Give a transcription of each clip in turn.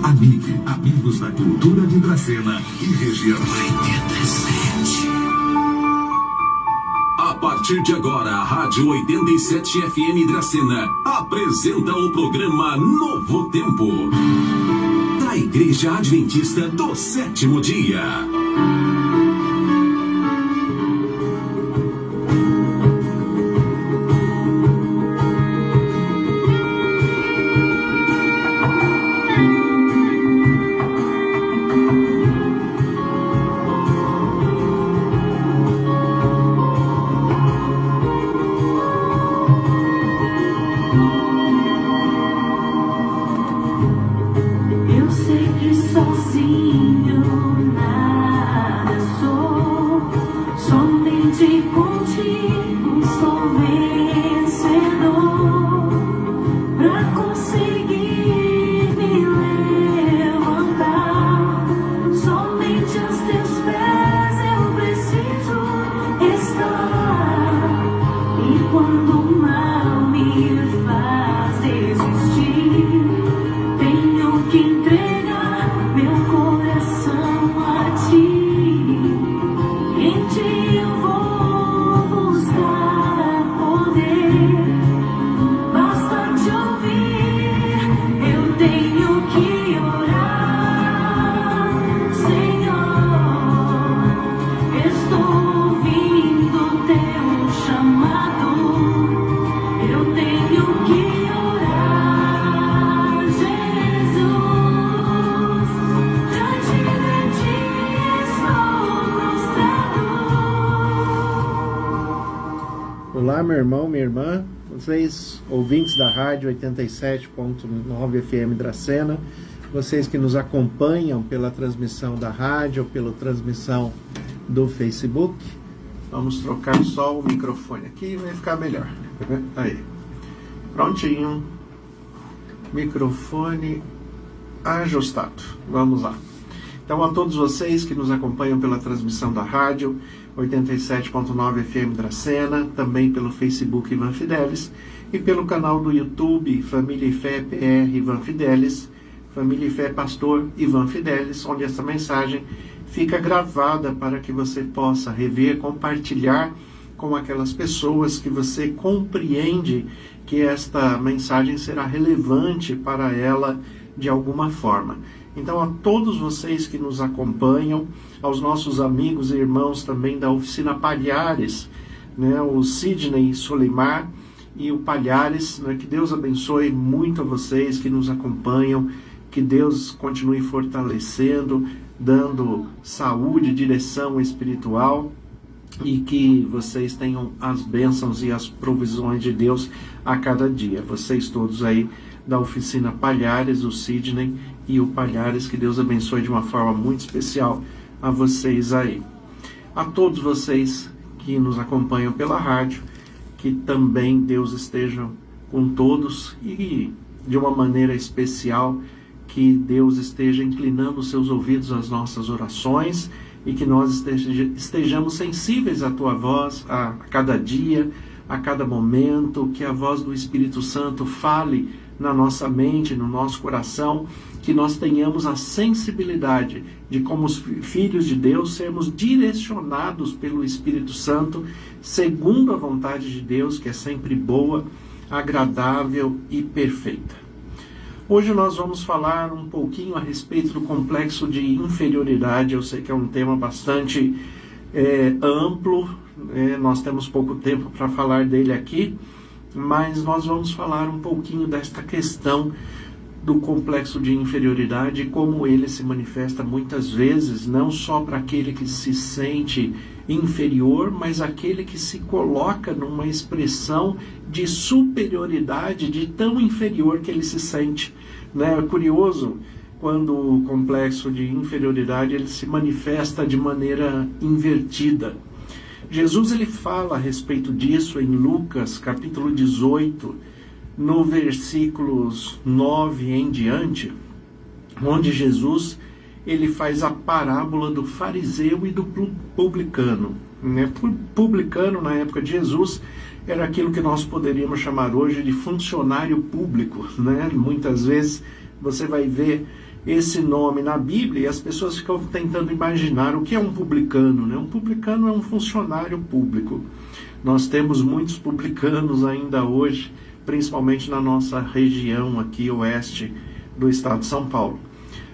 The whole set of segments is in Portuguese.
Amigue, amigos da cultura de Dracena e região. 87. A partir de agora, a Rádio 87 FM Dracena apresenta o programa Novo Tempo, da Igreja Adventista do Sétimo Dia. Olá, meu irmão, minha irmã, vocês ouvintes da Rádio 87.9 FM Dracena, vocês que nos acompanham pela transmissão da rádio, pela transmissão do Facebook. Vamos trocar só o microfone aqui e vai ficar melhor. Aí, prontinho, microfone ajustado. Vamos lá. Então, a todos vocês que nos acompanham pela transmissão da rádio 87.9 FM Dracena, também pelo Facebook Ivan Fidelis e pelo canal do YouTube Família e Fé PR Ivan Fidelis, Família e Fé Pastor Ivan Fidelis, onde essa mensagem fica gravada para que você possa rever, compartilhar com aquelas pessoas que você compreende que esta mensagem será relevante para ela de alguma forma. Então, a todos vocês que nos acompanham, aos nossos amigos e irmãos também da Oficina Palhares, né, o Sidney Solimar e o Palhares, né, que Deus abençoe muito a vocês que nos acompanham, que Deus continue fortalecendo, dando saúde, direção espiritual e que vocês tenham as bênçãos e as provisões de Deus a cada dia. Vocês todos aí da Oficina Palhares, o Sidney e o Palhares, que Deus abençoe de uma forma muito especial a vocês aí. A todos vocês que nos acompanham pela rádio, que também Deus esteja com todos e de uma maneira especial que Deus esteja inclinando os seus ouvidos às nossas orações e que nós estejamos sensíveis à tua voz a cada dia, a cada momento, que a voz do Espírito Santo fale na nossa mente, no nosso coração, que nós tenhamos a sensibilidade de, como os filhos de Deus, sermos direcionados pelo Espírito Santo, segundo a vontade de Deus, que é sempre boa, agradável e perfeita. Hoje nós vamos falar um pouquinho a respeito do complexo de inferioridade. Eu sei que é um tema bastante amplo, nós temos pouco tempo para falar dele aqui, mas nós vamos falar um pouquinho desta questão do complexo de inferioridade e como ele se manifesta muitas vezes, não só para aquele que se sente inferior, mas aquele que se coloca numa expressão de superioridade, de tão inferior que ele se sente. É curioso quando o complexo de inferioridade ele se manifesta de maneira invertida. Jesus ele fala a respeito disso em Lucas capítulo 18, no versículos 9 em diante, onde Jesus ele faz a parábola do fariseu e do publicano. Publicano, na época de Jesus, era aquilo que nós poderíamos chamar hoje de funcionário público. Muitas vezes você vai ver esse nome na Bíblia e as pessoas ficam tentando imaginar o que é um publicano, né? Um publicano é um funcionário público. Nós temos muitos publicanos ainda hoje, principalmente na nossa região aqui oeste do estado de São Paulo.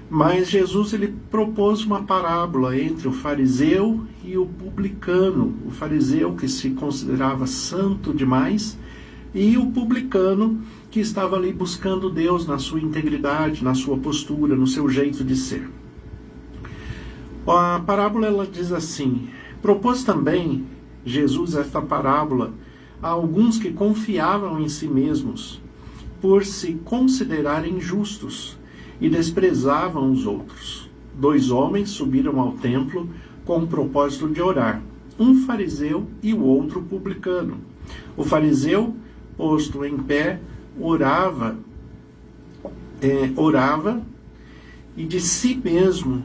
Mas Jesus ele propôs uma parábola entre o fariseu e o publicano. O fariseu que se considerava santo demais e o publicano que estava ali buscando Deus na sua integridade, na sua postura, no seu jeito de ser. A parábola ela diz assim: propôs também Jesus esta parábola a alguns que confiavam em si mesmos por se considerarem justos e desprezavam os outros. 2 homens subiram ao templo com o propósito de orar, um fariseu e o outro publicano. O fariseu, posto em pé, orava e de si mesmo,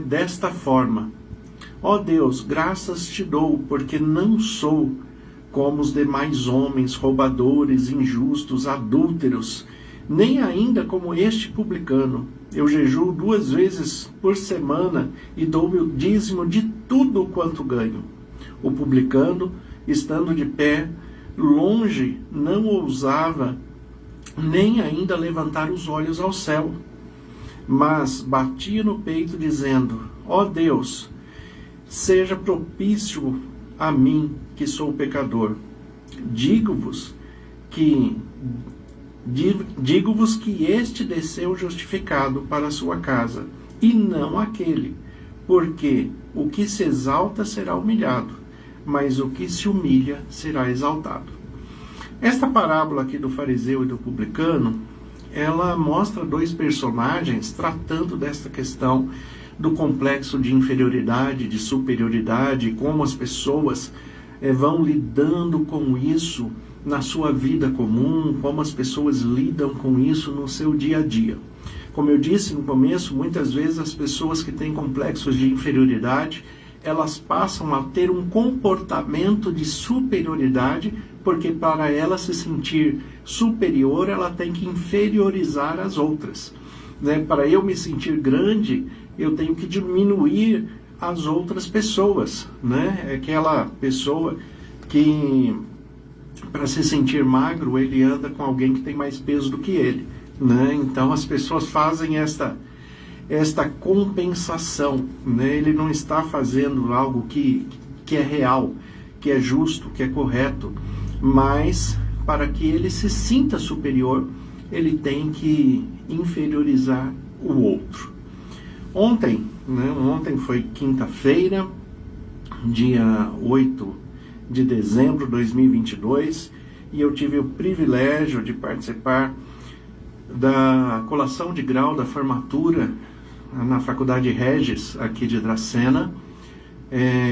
desta forma: ó Deus, graças te dou, porque não sou como os demais homens, roubadores, injustos, adúlteros, nem ainda como este publicano. Eu jejuo 2 vezes por semana e dou-me o dízimo de tudo quanto ganho. O publicano, estando de pé, longe, não ousava nem ainda levantar os olhos ao céu, mas batia no peito, dizendo: ó Deus, seja propício a mim, que sou pecador. Digo-vos que este desceu justificado para a sua casa, e não aquele, porque o que se exalta será humilhado, mas o que se humilha será exaltado. Esta parábola aqui do fariseu e do publicano, ela mostra 2 personagens tratando desta questão do complexo de inferioridade, de superioridade, como as pessoas vão lidando com isso na sua vida comum, como as pessoas lidam com isso no seu dia a dia. Como eu disse no começo, muitas vezes as pessoas que têm complexos de inferioridade, elas passam a ter um comportamento de superioridade, porque para ela se sentir superior, ela tem que inferiorizar as outras. Para eu me sentir grande, eu tenho que diminuir as outras pessoas. Aquela pessoa que, para se sentir magro, ele anda com alguém que tem mais peso do que ele. Então as pessoas fazem esta compensação. Ele não está fazendo algo que é real, que é justo, que é correto, mas para que ele se sinta superior, ele tem que inferiorizar o outro. Ontem foi quinta-feira, dia 8 de dezembro de 2022, e eu tive o privilégio de participar da colação de grau da formatura na Faculdade Regis, aqui de Dracena,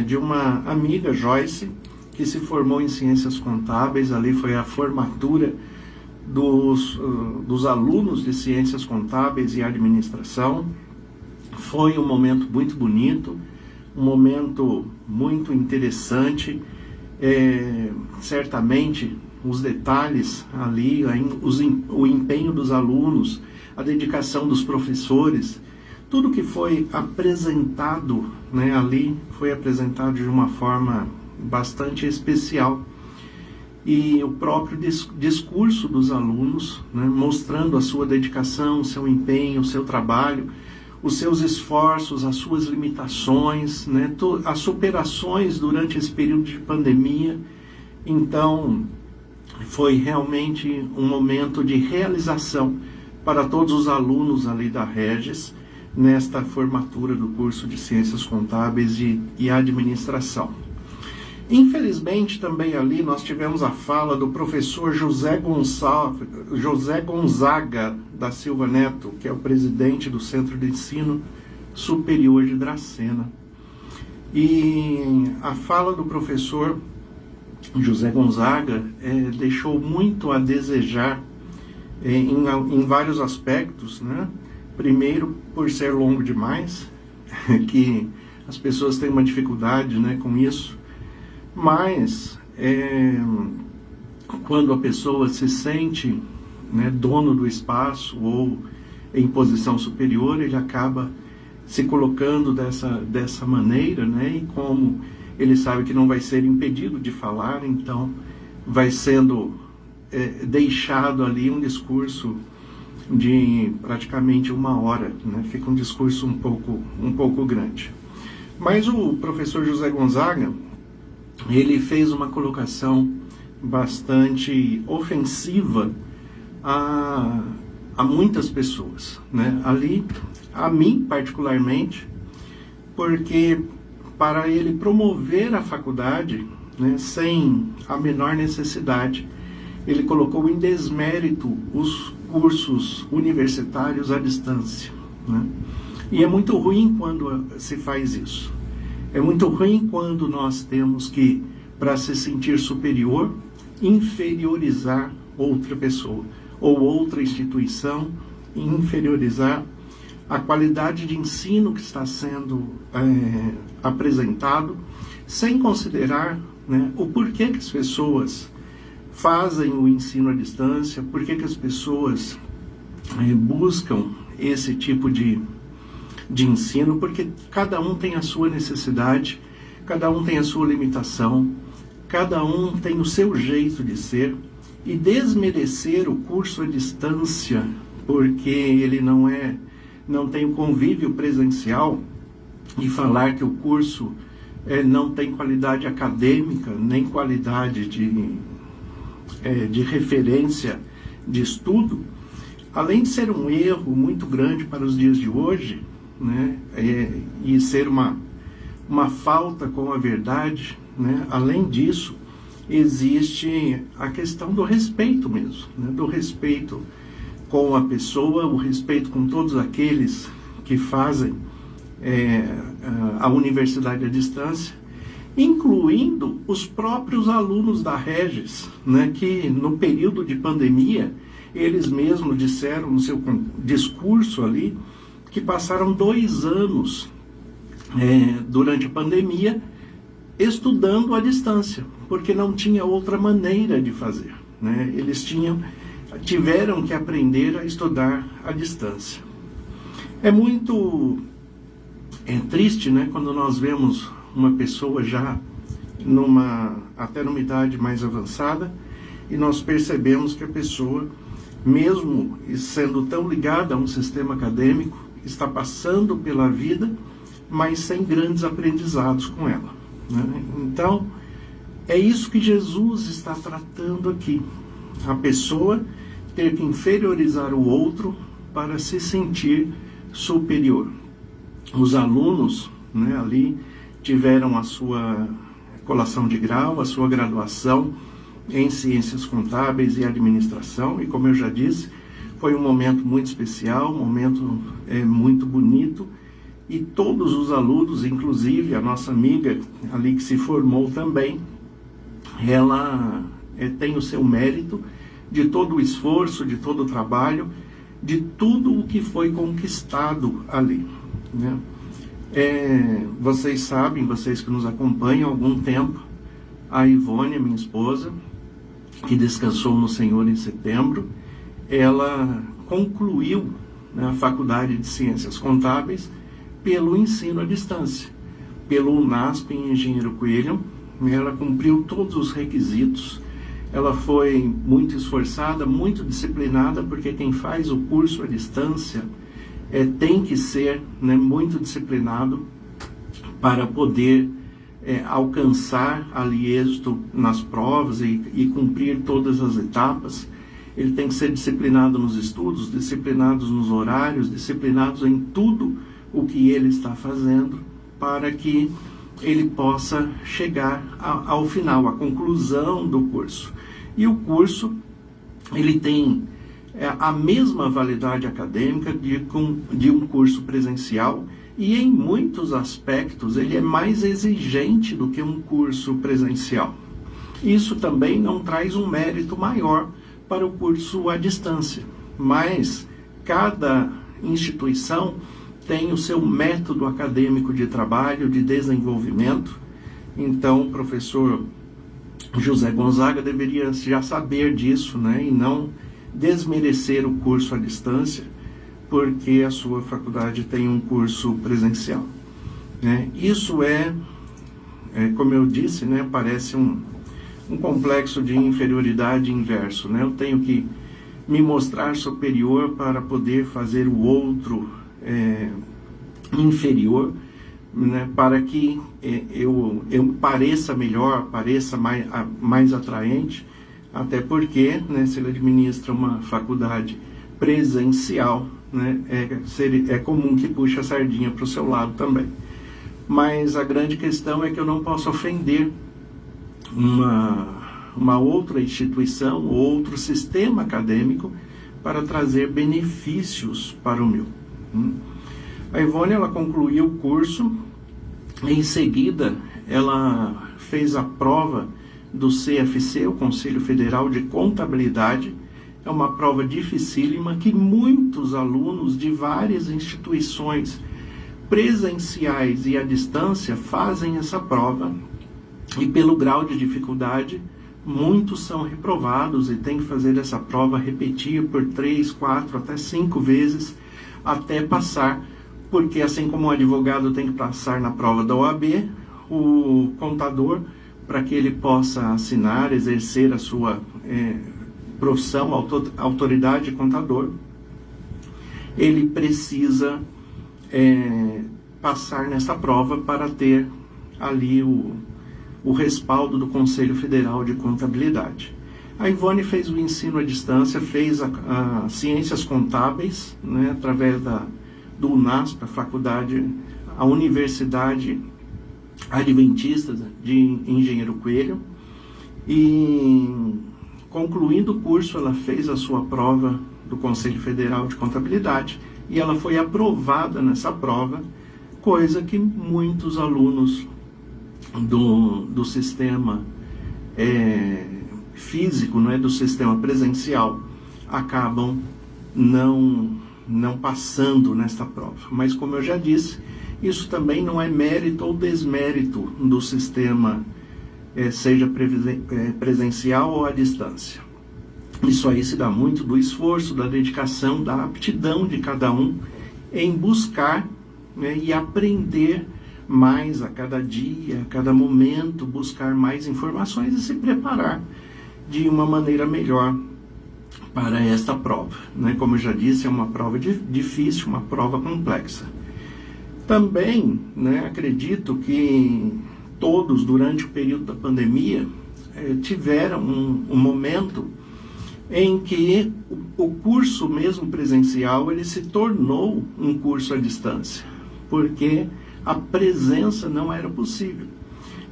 de uma amiga, Joyce, que se formou em Ciências Contábeis. Ali foi a formatura dos alunos de Ciências Contábeis e Administração. Foi um momento muito bonito, um momento muito interessante. Certamente os detalhes ali, o empenho dos alunos, a dedicação dos professores, tudo que foi apresentado ali foi apresentado de uma forma bastante especial. E o próprio discurso dos alunos, mostrando a sua dedicação, o seu empenho, o seu trabalho, os seus esforços, as suas limitações, as superações durante esse período de pandemia. Então, foi realmente um momento de realização para todos os alunos ali da Regis, nesta formatura do curso de Ciências Contábeis e Administração. Infelizmente, também ali nós tivemos a fala do professor José Gonzaga da Silva Neto, que é o presidente do Centro de Ensino Superior de Dracena. E a fala do professor José Gonzaga deixou muito a desejar em vários aspectos, Primeiro, por ser longo demais, que as pessoas têm uma dificuldade com isso, mas quando a pessoa se sente dono do espaço ou em posição superior, ele acaba se colocando dessa maneira, né? E como ele sabe que não vai ser impedido de falar, então vai sendo deixado ali um discurso de praticamente 1 hora, né? Fica um discurso um pouco grande. Mas o professor José Gonzaga, ele fez uma colocação bastante ofensiva a muitas pessoas, né? Ali, a mim particularmente, porque para ele promover a faculdade, né, sem a menor necessidade, ele colocou em desmérito os cursos universitários à distância, né? E é muito ruim quando se faz isso. É muito ruim quando nós temos que, para se sentir superior, inferiorizar outra pessoa ou outra instituição, inferiorizar a qualidade de ensino que está sendo apresentado, sem considerar, né, o porquê que as pessoas fazem o ensino à distância, porquê que as pessoas buscam esse tipo de ensino, porque cada um tem a sua necessidade, cada um tem a sua limitação, cada um tem o seu jeito de ser, e desmerecer o curso à distância, porque ele não tem o convívio presencial, e falar que o curso não tem qualidade acadêmica, nem qualidade de referência de estudo, além de ser um erro muito grande para os dias de hoje, né, e ser uma falta com a verdade, né, além disso, existe a questão do respeito mesmo, né, do respeito com a pessoa, o respeito com todos aqueles que fazem a universidade à distância, incluindo os próprios alunos da Regis, né, que no período de pandemia, eles mesmos disseram no seu discurso ali, que passaram 2 anos durante a pandemia estudando à distância, porque não tinha outra maneira de fazer, né? Eles tiveram que aprender a estudar à distância. É muito triste, né, quando nós vemos uma pessoa já até numa idade mais avançada, e nós percebemos que a pessoa, mesmo sendo tão ligada a um sistema acadêmico, está passando pela vida, mas sem grandes aprendizados com ela, né? Então, é isso que Jesus está tratando aqui. A pessoa ter que inferiorizar o outro para se sentir superior. Os alunos, né, ali tiveram a sua colação de grau, a sua graduação em Ciências Contábeis e Administração, e como eu já disse, foi um momento muito especial, um momento muito bonito, e todos os alunos, inclusive a nossa amiga ali que se formou também, ela tem o seu mérito de todo o esforço, de todo o trabalho, de tudo o que foi conquistado ali, né? Vocês sabem, vocês que nos acompanham há algum tempo, a Ivone, minha esposa, que descansou no Senhor em setembro, ela concluiu, né, a Faculdade de Ciências Contábeis pelo ensino à distância, pelo UNASP em Engenheiro Coelho. Ela cumpriu todos os requisitos, ela foi muito esforçada, muito disciplinada, porque quem faz o curso à distância tem que ser, né, muito disciplinado para poder alcançar ali êxito nas provas e cumprir todas as etapas. Ele tem que ser disciplinado nos estudos, disciplinados nos horários, disciplinados em tudo o que ele está fazendo, para que ele possa chegar ao final, à conclusão do curso. E o curso, ele tem a mesma validade acadêmica de um curso presencial, e em muitos aspectos ele é mais exigente do que um curso presencial. Isso também não traz um mérito maior para o curso à distância, mas cada instituição tem o seu método acadêmico de trabalho, de desenvolvimento. Então, o professor José Gonzaga deveria já saber disso, né, e não desmerecer o curso à distância, porque a sua faculdade tem um curso presencial, né? Isso como eu disse, né, parece um complexo de inferioridade inverso, né? Eu tenho que me mostrar superior para poder fazer o outro inferior, né, para que eu pareça melhor, pareça mais atraente, até porque, né, se ele administra uma faculdade presencial, né, é comum que puxe a sardinha para o seu lado também. Mas a grande questão é que eu não posso ofender uma outra instituição, outro sistema acadêmico para trazer benefícios para o meu. A Ivone, ela concluiu o curso, em seguida ela fez a prova do CFC, o Conselho Federal de Contabilidade. É uma prova dificílima que muitos alunos de várias instituições presenciais e à distância fazem essa prova, e pelo grau de dificuldade, muitos são reprovados e têm que fazer essa prova, repetir por 3, 4, até 5 vezes até passar, porque assim como o advogado tem que passar na prova da OAB, o contador, para que ele possa assinar, exercer a sua profissão, autoridade contador, ele precisa passar nessa prova para ter ali o respaldo do Conselho Federal de Contabilidade. A Ivone fez o ensino à distância, fez a Ciências Contábeis, né, através do UNASP, a Universidade Adventista de Engenheiro Coelho, e concluindo o curso, ela fez a sua prova do Conselho Federal de Contabilidade e ela foi aprovada nessa prova, coisa que muitos alunos do sistema físico, não é, do sistema presencial, acabam não passando nessa prova. Mas, como eu já disse, isso também não é mérito ou desmérito do sistema, seja presencial ou à distância. Isso aí se dá muito do esforço, da dedicação, da aptidão de cada um em buscar, né, e aprender mais a cada dia, a cada momento, buscar mais informações e se preparar de uma maneira melhor para esta prova, né? Como eu já disse, é uma prova difícil, uma prova complexa. Também, né, acredito que todos, durante o período da pandemia, tiveram um momento em que o curso mesmo presencial ele se tornou um curso à distância, porque a presença não era possível.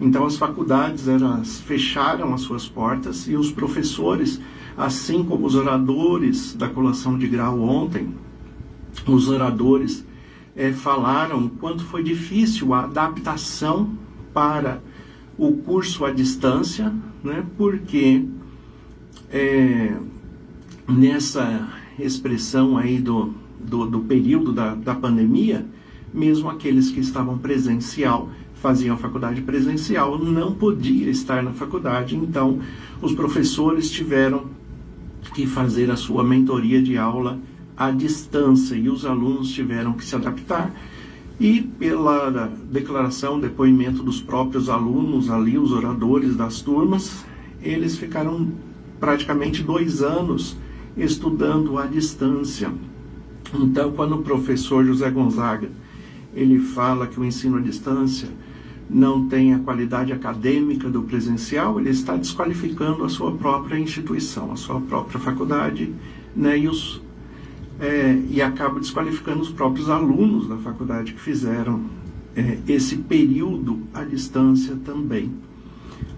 Então as faculdades elas fecharam as suas portas e os professores, assim como os oradores da colação de grau ontem, os oradores falaram quanto foi difícil a adaptação para o curso à distância, né? Porque nessa expressão aí do período da pandemia, mesmo aqueles que estavam presencial, faziam a faculdade presencial, não podia estar na faculdade, então os professores tiveram que fazer a sua mentoria de aula à distância e os alunos tiveram que se adaptar. E pela declaração, depoimento dos próprios alunos ali, os oradores das turmas, eles ficaram praticamente 2 anos estudando à distância. Então, quando o professor José Gonzaga ele fala que o ensino à distância não tem a qualidade acadêmica do presencial, ele está desqualificando a sua própria instituição, a sua própria faculdade, né, e acaba desqualificando os próprios alunos da faculdade que fizeram esse período à distância também,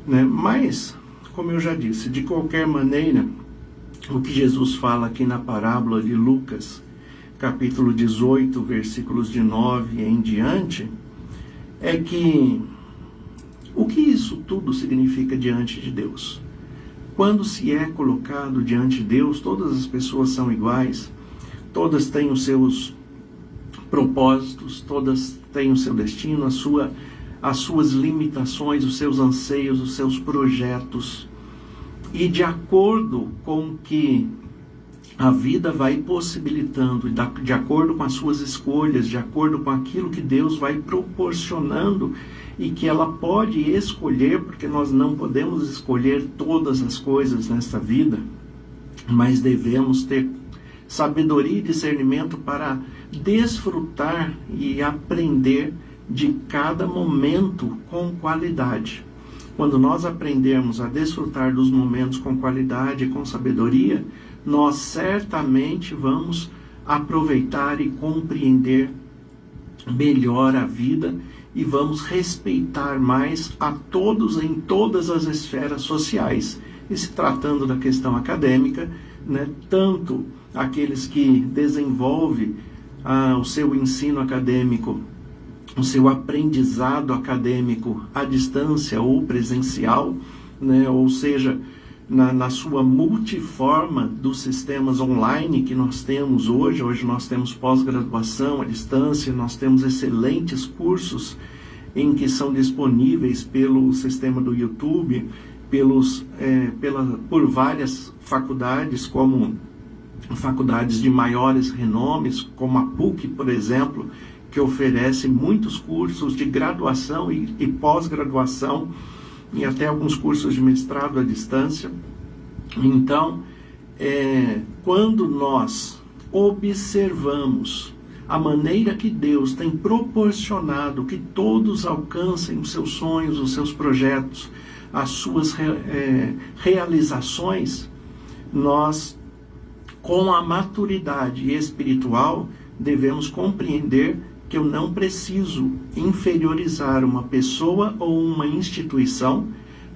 né? Mas, como eu já disse, de qualquer maneira, o que Jesus fala aqui na parábola de Lucas, capítulo 18, versículos de 9 em diante, é que o que isso tudo significa diante de Deus? Quando se é colocado diante de Deus, todas as pessoas são iguais, todas têm os seus propósitos, todas têm o seu destino, as suas limitações, os seus anseios, os seus projetos. E de acordo com que a vida vai possibilitando, de acordo com as suas escolhas, de acordo com aquilo que Deus vai proporcionando e que ela pode escolher, porque nós não podemos escolher todas as coisas nesta vida, mas devemos ter sabedoria e discernimento para desfrutar e aprender de cada momento com qualidade. Quando nós aprendermos a desfrutar dos momentos com qualidade e com sabedoria, nós certamente vamos aproveitar e compreender melhor a vida e vamos respeitar mais a todos em todas as esferas sociais. E se tratando da questão acadêmica, né, tanto aqueles que desenvolvem o seu ensino acadêmico, o seu aprendizado acadêmico à distância ou presencial, né, ou seja, na sua multiforma dos sistemas online que nós temos hoje. Hoje nós temos pós-graduação à distância, nós temos excelentes cursos em que são disponíveis pelo sistema do YouTube, por várias faculdades, como faculdades de maiores renomes, como a PUC, por exemplo, que oferece muitos cursos de graduação e pós-graduação, e até alguns cursos de mestrado à distância. Então, quando nós observamos a maneira que Deus tem proporcionado que todos alcancem os seus sonhos, os seus projetos, as suas realizações, nós, com a maturidade espiritual, devemos compreender que eu não preciso inferiorizar uma pessoa ou uma instituição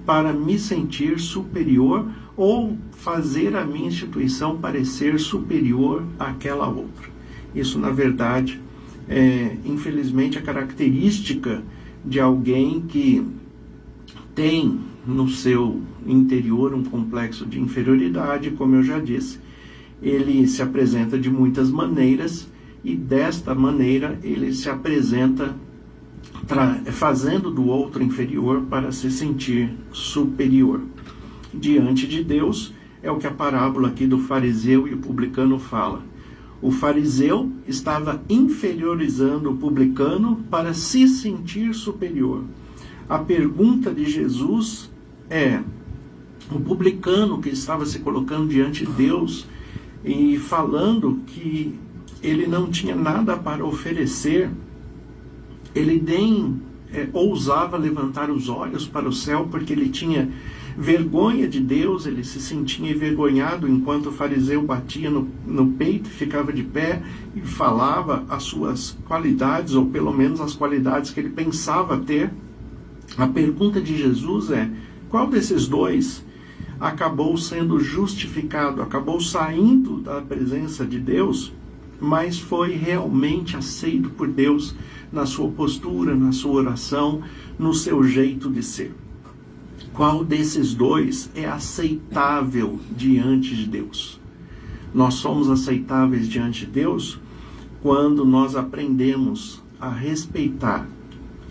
para me sentir superior ou fazer a minha instituição parecer superior àquela outra. Isso, na verdade, é, infelizmente, a característica de alguém que tem no seu interior um complexo de inferioridade. Como eu já disse, ele se apresenta de muitas maneiras, e desta maneira ele se apresenta fazendo do outro inferior para se sentir superior. Diante de Deus, é o que a parábola aqui do fariseu e o publicano fala. O fariseu estava inferiorizando o publicano para se sentir superior. A pergunta de Jesus é: o publicano que estava se colocando diante de Deus e falando que ele não tinha nada para oferecer, ele nem ousava levantar os olhos para o céu, porque ele tinha vergonha de Deus, ele se sentia envergonhado enquanto o fariseu batia no peito, ficava de pé e falava as suas qualidades, ou pelo menos as qualidades que ele pensava ter. A pergunta de Jesus é: qual desses dois acabou sendo justificado, acabou saindo da presença de Deus, mas foi realmente aceito por Deus na sua postura, na sua oração, no seu jeito de ser? Qual desses dois é aceitável diante de Deus? Nós somos aceitáveis diante de Deus quando nós aprendemos a respeitar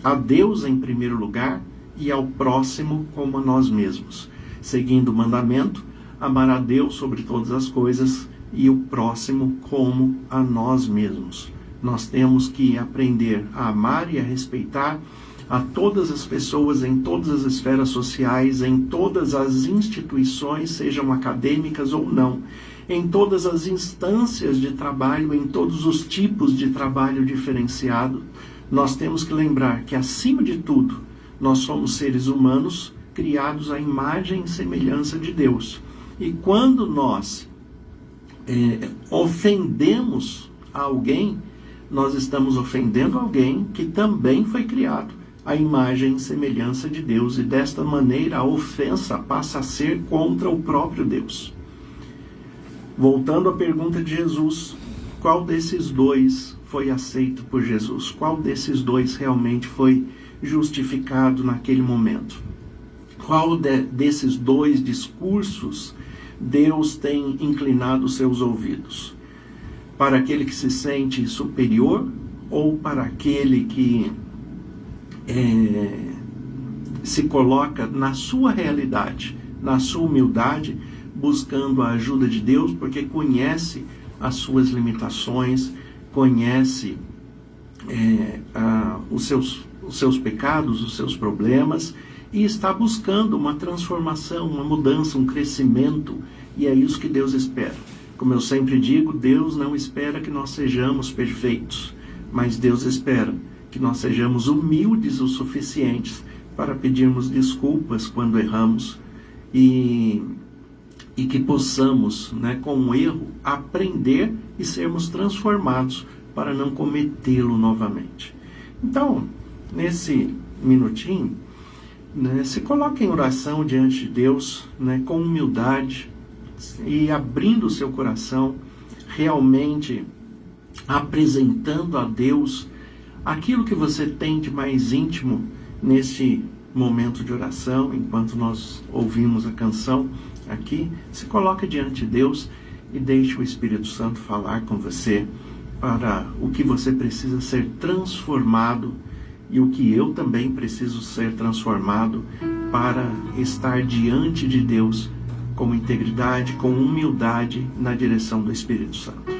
a Deus em primeiro lugar e ao próximo como a nós mesmos, seguindo o mandamento: amar a Deus sobre todas as coisas e o próximo como a nós mesmos. Nós temos que aprender a amar e a respeitar a todas as pessoas em todas as esferas sociais, em todas as instituições, sejam acadêmicas ou não, em todas as instâncias de trabalho, em todos os tipos de trabalho diferenciado. Nós temos que lembrar que, acima de tudo, nós somos seres humanos criados à imagem e semelhança de Deus. E quando nós ofendemos alguém, nós estamos ofendendo alguém que também foi criado à imagem e semelhança de Deus, e desta maneira a ofensa passa a ser contra o próprio Deus. Voltando à pergunta de Jesus: qual desses dois foi aceito por Jesus? Qual desses dois realmente foi justificado naquele momento? Qual desses dois discursos Deus tem inclinado os seus ouvidos? Para aquele que se sente superior, ou para aquele que se coloca na sua realidade, na sua humildade, buscando a ajuda de Deus, porque conhece as suas limitações, conhece os seus pecados, os seus problemas, e está buscando uma transformação, uma mudança, um crescimento, e é isso que Deus espera. Como eu sempre digo, Deus não espera que nós sejamos perfeitos, mas Deus espera que nós sejamos humildes o suficientes para pedirmos desculpas quando erramos e que possamos, com o erro, aprender e sermos transformados para não cometê-lo novamente. Então, nesse minutinho, se coloque em oração diante de Deus, com humildade e abrindo o seu coração, realmente apresentando a Deus aquilo que você tem de mais íntimo neste momento de oração, enquanto nós ouvimos a canção aqui. Se coloque diante de Deus e deixe o Espírito Santo falar com você para o que você precisa ser transformado e o que eu também preciso ser transformado para estar diante de Deus com integridade, com humildade, na direção do Espírito Santo.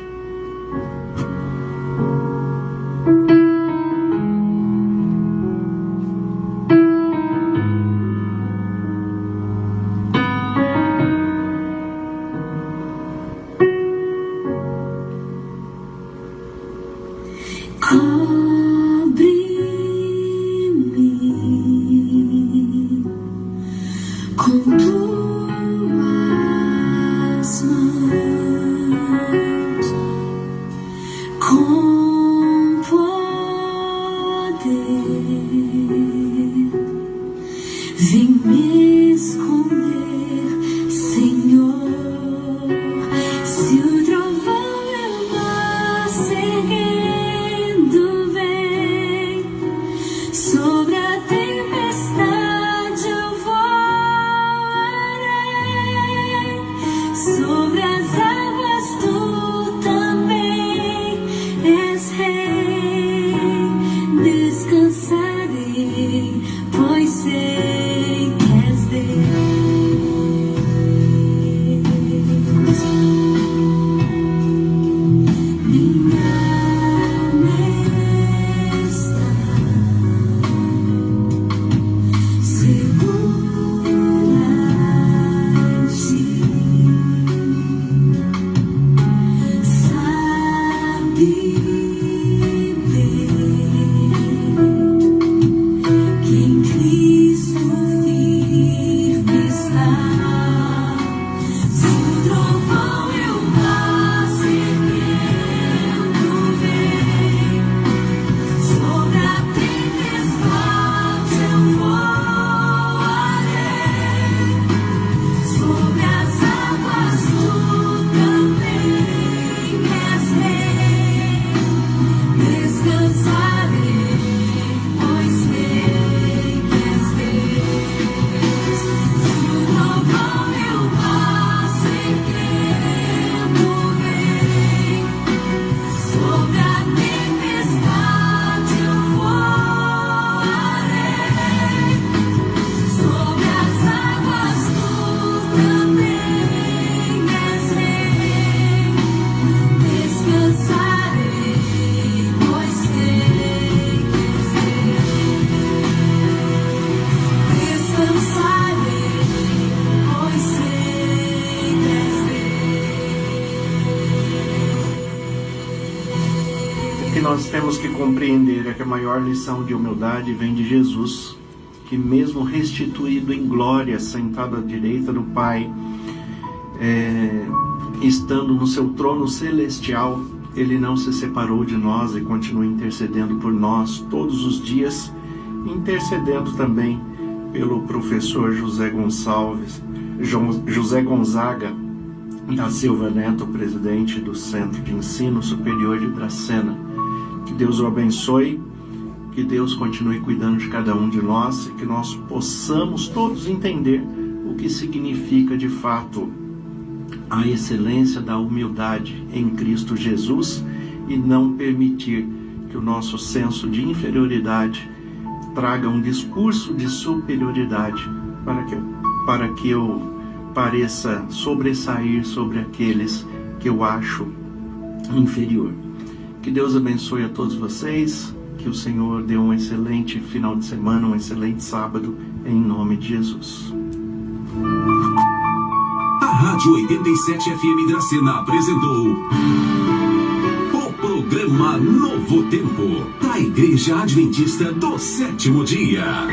Nós temos que compreender que a maior lição de humildade vem de Jesus, que mesmo restituído em glória, sentado à direita do Pai, estando no seu trono celestial, ele não se separou de nós e continua intercedendo por nós todos os dias, intercedendo também pelo professor José Gonzaga da Silva Neto, presidente do Centro de Ensino Superior de Dracena. Que Deus o abençoe, que Deus continue cuidando de cada um de nós e que nós possamos todos entender o que significa de fato a excelência da humildade em Cristo Jesus e não permitir que o nosso senso de inferioridade traga um discurso de superioridade para que eu pareça sobressair sobre aqueles que eu acho inferior. Que Deus abençoe a todos vocês, que o Senhor dê um excelente final de semana, um excelente sábado, em nome de Jesus. A Rádio 87 FM Dracena apresentou o programa Novo Tempo, da Igreja Adventista do Sétimo Dia.